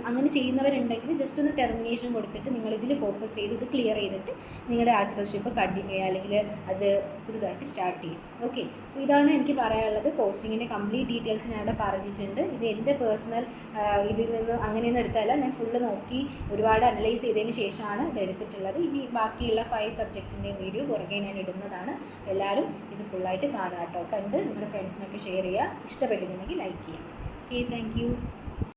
അങ്ങനെ ചെയ്യുന്നവരുണ്ടെങ്കിൽ ജസ്റ്റ് ഒന്ന് ടെർമിനേഷൻ കൊടുത്തിട്ട് നിങ്ങളിതിൽ ഫോക്കസ് ചെയ്ത് ഇത് ക്ലിയർ ചെയ്തിട്ട് നിങ്ങളുടെ ആർട്ടിക്കിൾഷിപ്പ് കണ്ടിന്യൂ ചെയ്യുക, അല്ലെങ്കിൽ അത് പുതുതായിട്ട് സ്റ്റാർട്ട് ചെയ്യും. ഓക്കെ. അപ്പോൾ ഇതാണ് എനിക്ക് പറയാനുള്ളത്. കോസ്റ്റിങ്ങിൻ്റെ കംപ്ലീറ്റ് ഡീറ്റെയിൽസ് ഞാൻ ഇവിടെ പറഞ്ഞിട്ടുണ്ട്. ഇത് എൻ്റെ പേഴ്സണൽ ഇതിൽ നിന്ന് അങ്ങനെയൊന്നും എടുത്തല്ല. ഞാൻ ഫുള്ള് നോക്കി ഒരുപാട് അനലൈസ് ചെയ്തതിന് ശേഷമാണ് ഇത് എടുത്തിട്ടുള്ളത്. ഇനി ബാക്കിയുള്ള 5 സബ്ജക്റ്റിൻ്റെയും വീഡിയോ പുറകെ ഞാൻ ഇടുന്നതാണ്. എല്ലാവരും ഇത് ഫുള്ളായിട്ട് കാണുക കേട്ടോ. കണ്ട് നിങ്ങളുടെ ഫ്രണ്ട്സിനൊക്കെ ഷെയർ ചെയ്യുക. ഇഷ്ടപ്പെട്ടിട്ടുണ്ടെങ്കിൽ ലൈക്ക് ചെയ്യുക. ഓക്കെ. Thank you.